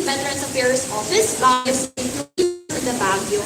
Veterans Affairs Office, Baguio City, for the Baguio.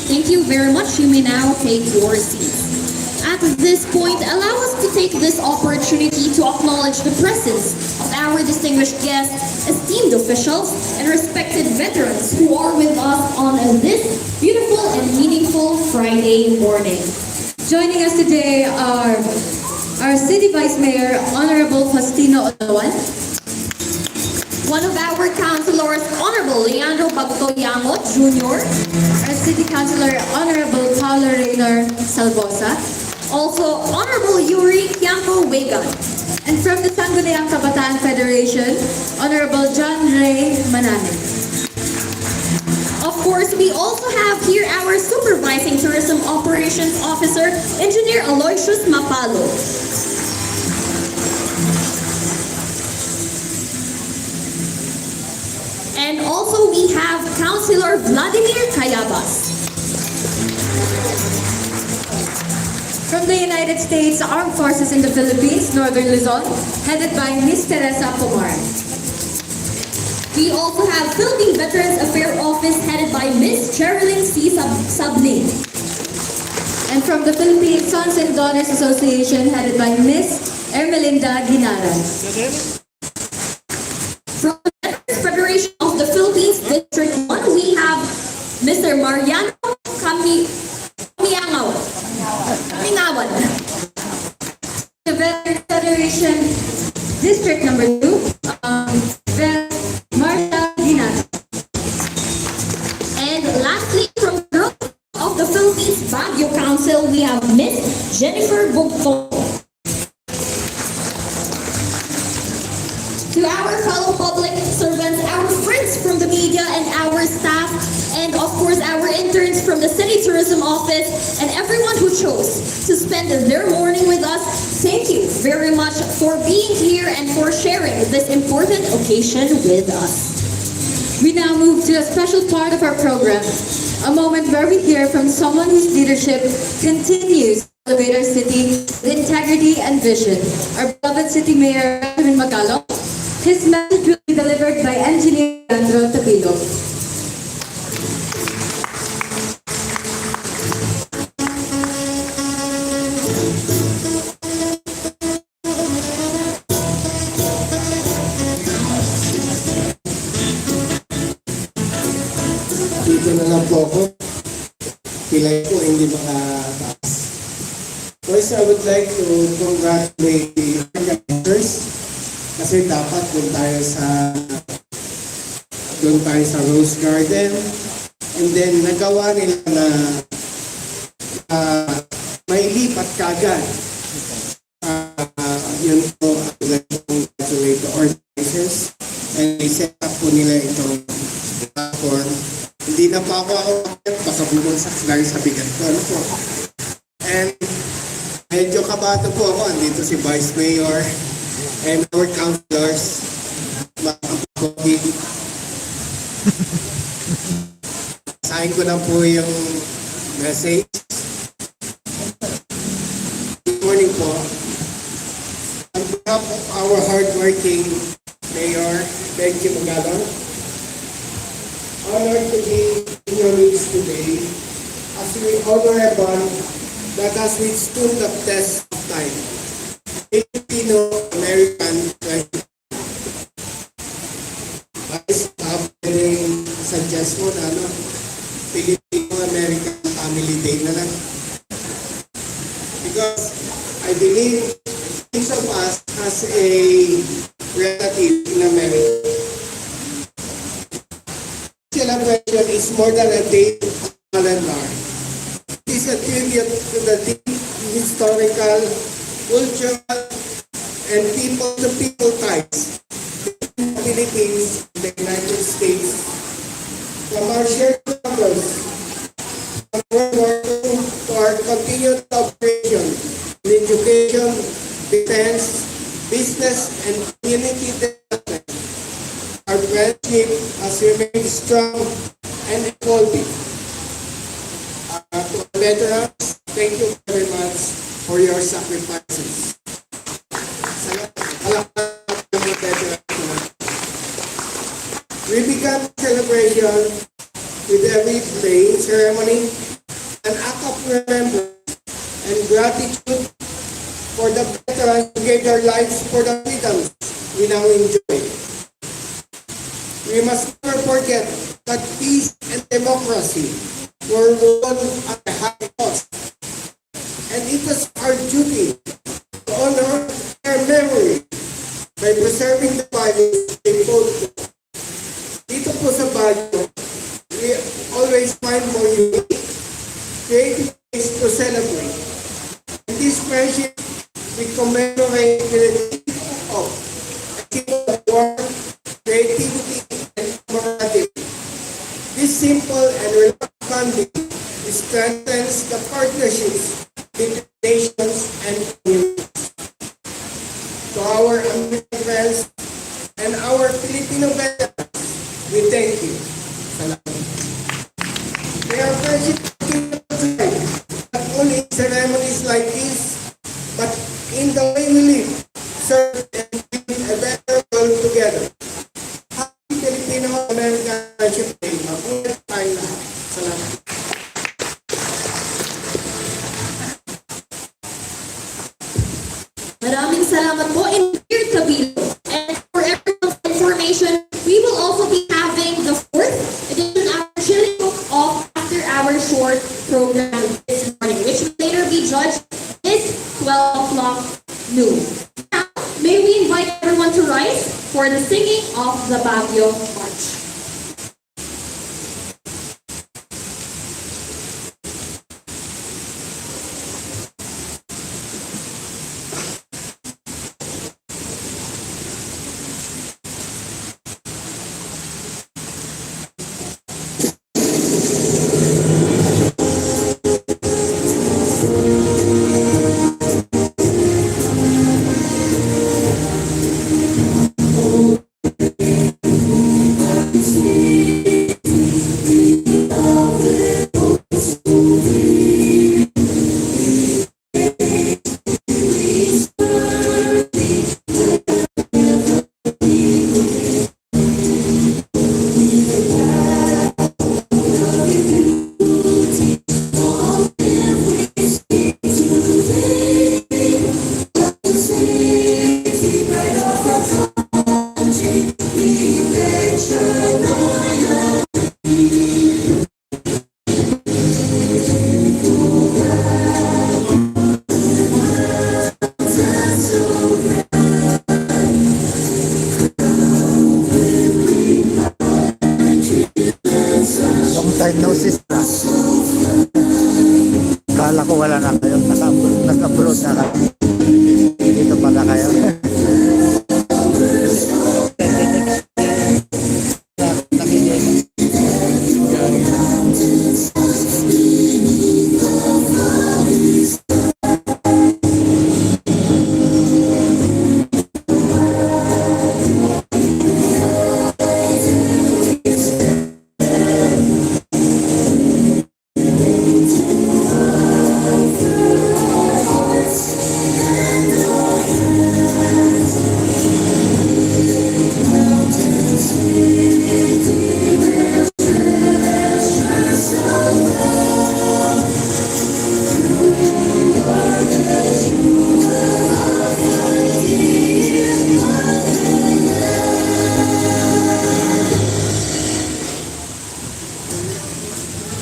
Thank you very much. You may now take your seats. At this point, allow us to take this opportunity to acknowledge the presence of our distinguished guests, esteemed officials, and respected veterans who are with us on this beautiful and meaningful Friday morning. Joining us today are our City Vice Mayor, Honorable Faustino Olawan, one of our councilors, Honorable Leandro Bagtoyangot Jr., our City Councilor, Honorable Paolo Reynor Salvosa, also Honorable Yuri Kiampo Wegan, and from the Sangguniang Kabataan Federation, Honorable John Ray Manane. Of course, we also have here our Supervising Tourism Operations Officer, Engineer Aloysius Mapalo. And also we have Councilor Vladimir Cayabas. From the United States Armed Forces in the Philippines, Northern Luzon, headed by Miss Teresa Pomar. We also have Philippine Veterans Affairs Office headed by Miss Cherilyn C. Sablin. And from the Philippine Sons and Daughters Association, headed by Miss Ermelinda Ginaran. From the Veterans Federation of the Philippines, District 1, we have Mr. Mariano Kamiangawan. The Veterans Federation, District number 2, Marta Dinas. And lastly, from the group of the Philippines Baguio Council, we have Miss Jennifer Bugto. To our fellow public servants, our friends from the media and our staff, and of course our interns from the City Tourism Office, and everyone who chose to spend their morning with us, thank you very much for being here and for sharing this important occasion with us. We now move to a special part of our program. A moment where we hear from someone whose leadership continues to elevate our city with integrity and vision. Our beloved City Mayor, Benjamin Magalong. His message will be delivered by Engineer Leandro Tabilo. Dito na lang po ako. Pilay ko hindi makataas. First, I would like to congratulate the organizers kasi dapat doon tayo sa Rose Garden, and then nagawa nila na mailipat kagad. Yun po, I would like to congratulate the organizers, and they set up po nila itong platform. Hindi na pa ako baka bumagsak lang sa bigat ko. Ano po? And medyo kabato po ako. Andito si Vice Mayor and our councilors. Sahin ko na po yung message. Good morning po. On behalf of our hardworking Mayor, thank you, Magalong. Honored to be in your midst today as we honor a bond that has withstood the test of time. Filipino-American friendship. Vice, pwedeng suggest mo na Filipino-American Family Day na lang. Because I believe each of us has a relative in America. Celebration is more than a day of calendar. It is a tribute to the deep historical, cultural, and people-to-people ties between the Philippines and the United States. From our shared struggles, from World War II to our continued cooperation in education, defense, business, and community development. Our friendship has remained strong and evolving. To our veterans, thank you very much for your sacrifices. We began celebration with every praying ceremony, an act of remembrance and gratitude for the veterans who gave their lives for the freedoms we now enjoy. We must never forget that peace and democracy were won at a high cost. And it is our duty to honor their memory by preserving the values they fought for. Dito po sa Baguio, we always find more unique, creative ways to celebrate. In this friendship, we commemorate the leadership of a symbol of warmth, creativity, and camaraderie. This simple and relaxed bonding strengthens the partnerships between nations and communities. To our American friends and our Filipino veterans, we thank you. Salamat. May our friendship continue to thrive, not only in ceremonies like this, but in the way we live, serve, and build a better world together. Filipino-American Friendship Day. Mabuhay tayo lahat. Salamat. Maraming salamat po, Engineer Tabilo. And for everyone's information, we will also be having the 4th edition of our Chilling Off After Our Short program this morning, which will later be judged this 12 o'clock noon. Now, may we invite everyone to rise for the singing of the Baguio March. pala na kayo. Naka-abroad na kayo. Dito pala kayo.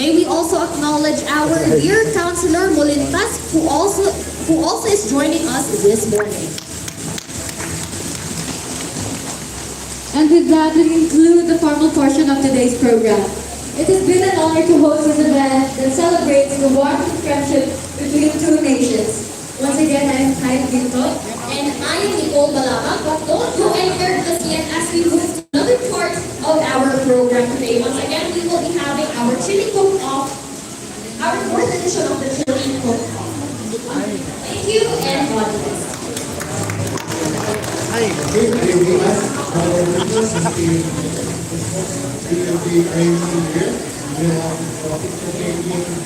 May we also acknowledge our dear Councilor Molintas, who also is joining us this morning. And with that, we conclude the formal portion of today's program. It has been an honor to host this event that celebrates the warmth and friendship between two nations. Once again, I am Kyle Pinto. And I am Nicole Balaba, but don't go anywhere just yet as we move to another part of our program today. Once again, we will be having our chili cook-off, our fourth edition of the chili cook-off. Thank you and God bless. Okay, good evening, guys. Our witness is the PLP training here. We have picture taking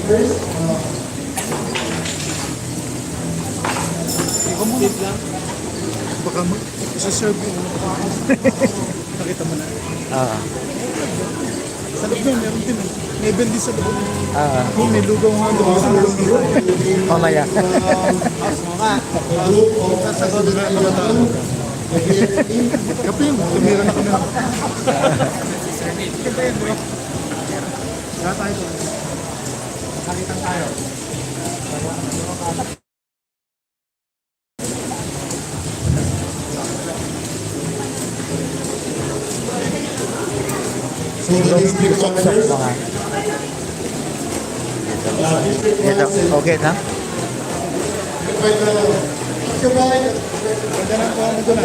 first, Baka isa-serve yung nakita mo na. Sa loob doon, meron din. May bend din sa loob. May lugaw nga doon. Sa loob doon. Mamaya. Sasagot na ang mga tao. Kape yun, tumira na kami. Kaya yun, bro. Kaya tayo doon. Sakitan tayo. so the district officers, Ito, okay na? goodbye. Ganda na po ako doon.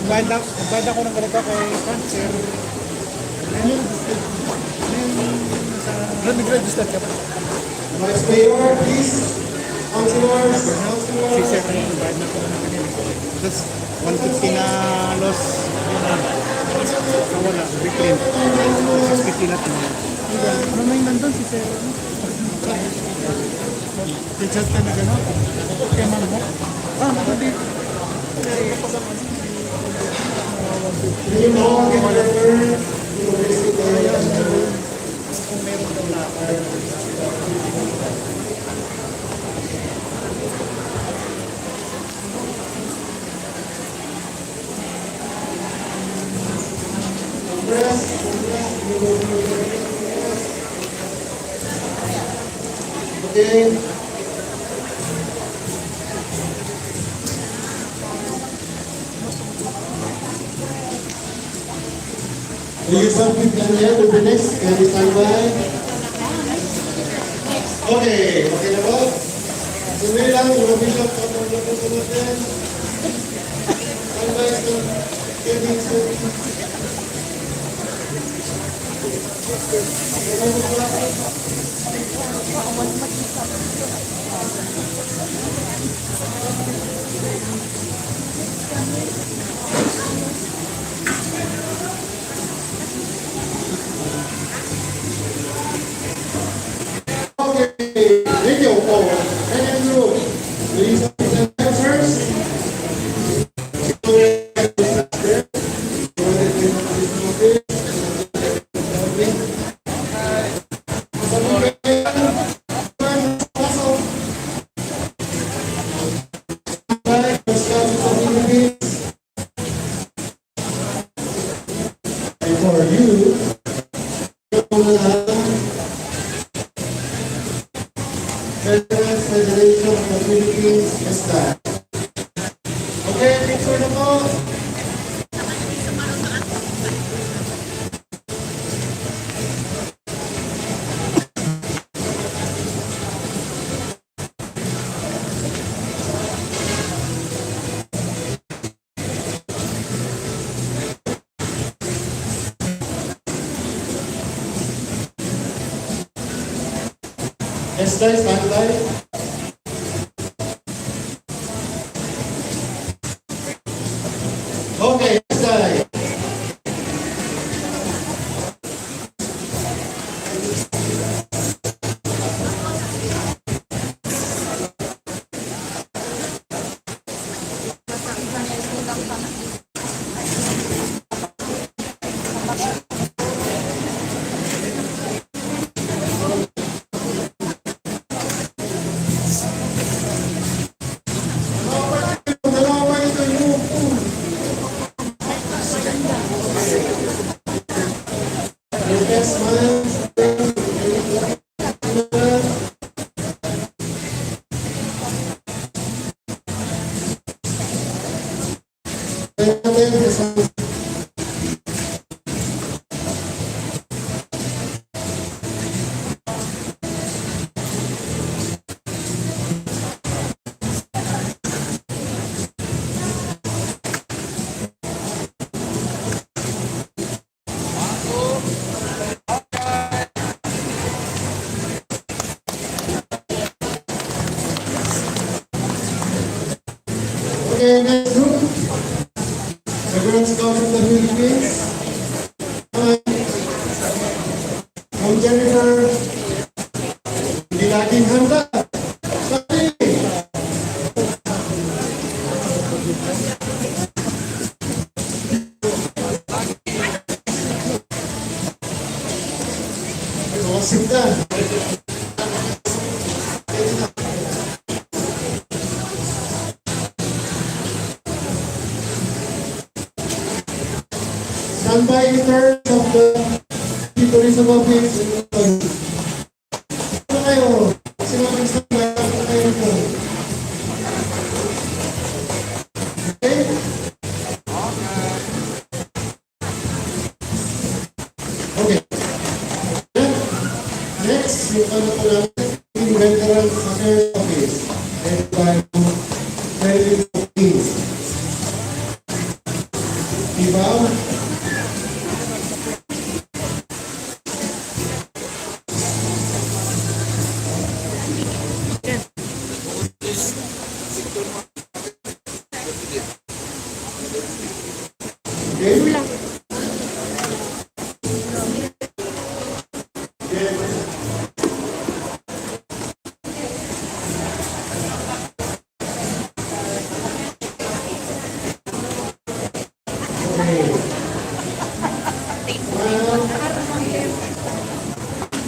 Nagbayad ako ng ganito kay Cancer. Nag-register ka pa. Vice Mayor, please. Councilors, Si Sir, nagbayad na po ng ganito. Tapos 150 na loss. Wala, reclaim. 650 lahat na. Ano na yung nandun si Sir? Teachers ka na gano'n? Kaya man mo? Hindi. you know, get whatever, Kung meron daw lakad. okay. Will you start with Daniel with the next? Can you stand by? Okay, okay na ba? Sundin lang, yung official photo na po natin. Stand by, Kevin, okay, video forward. Second group. Please stand first. For you, Federation of the Philippines is that. Okay, picture na po. Esther, stand by. Okay, Esther. Okay, next group. The girls come from the Philippines. From Jennifer. Hindi laging handa. Sorry. Awesome ka. Stand by in terms of the tourism office. Ano kayo? Sino ang stand by? Ano kayo ito? Okay? Okay. Next, yung ano po namin, yung Veteran Affairs Office. And by Training Teams. Diba?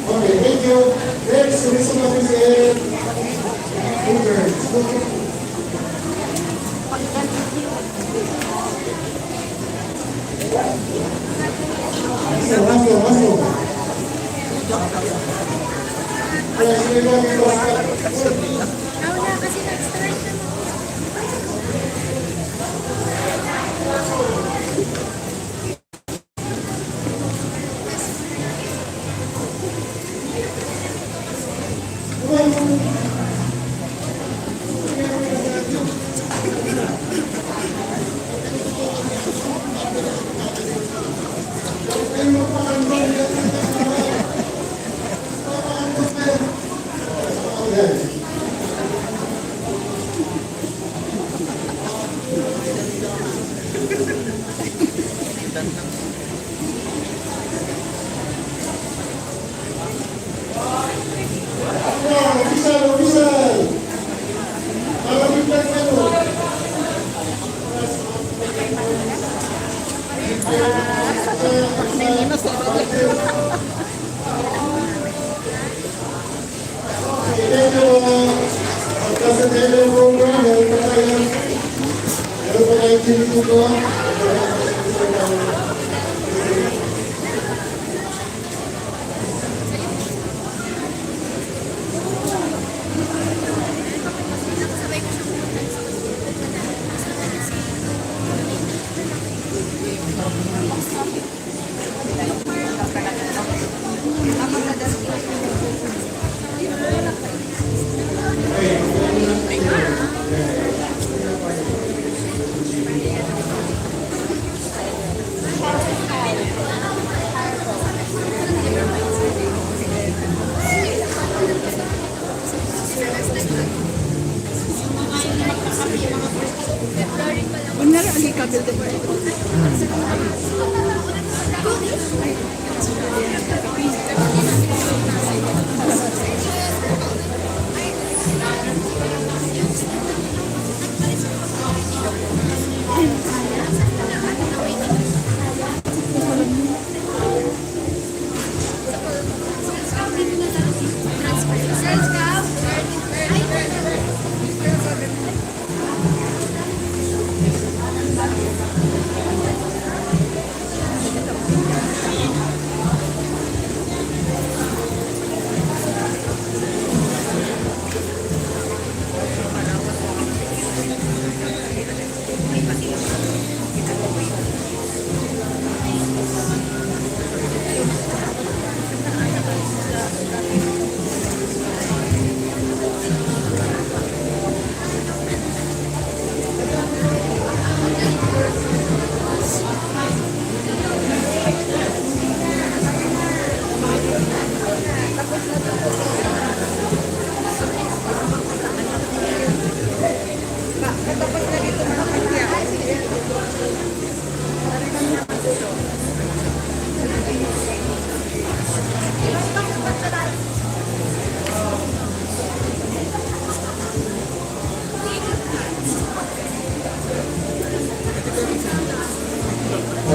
Okay, thank you. Next, tourism officer.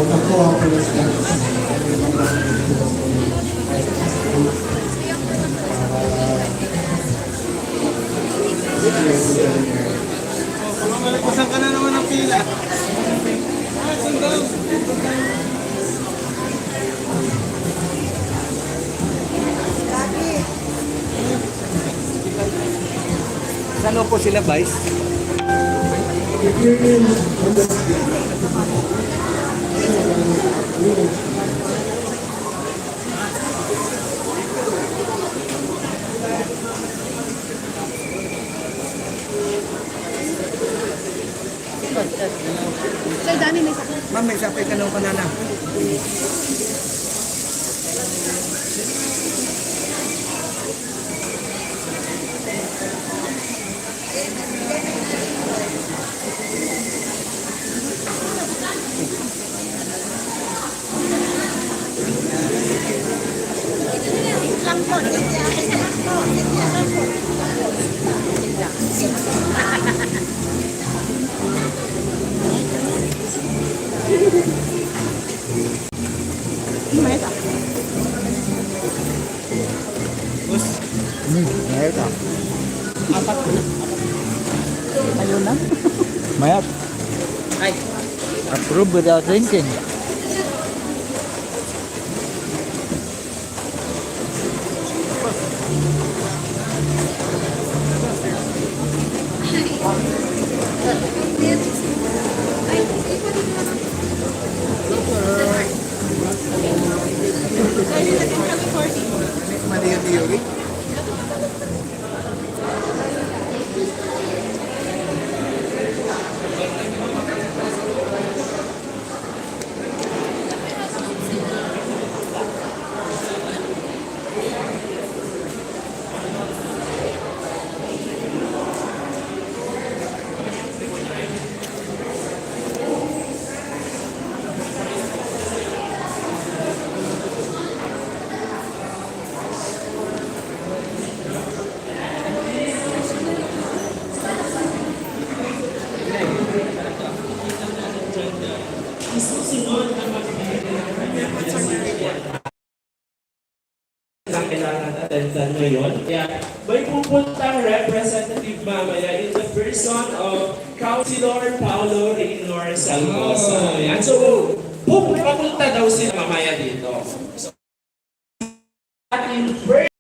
Ako ang president. Kusan ka na naman ng pila. Saan po sila, Vice? If you're in on the street, Ma'am, may sapay ka ng banana. Mayat ah. Ayun na. Mayat. Ay. Approve without thinking. Kailangan attendan ngayon. Kaya may pupuntang representative mamaya in the person of Councilor Paulo Reynor Salvosa. Yan. So, pupunta daw sila mamaya dito. So, at in first,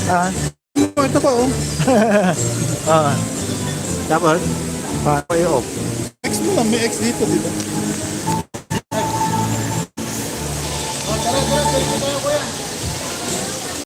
Ah, Oh, ito pa, oh. ah. Tapos, paano i-off? X mo lang, may X dito, di ba? Oh, tara, tara, tayo tayo, kuya.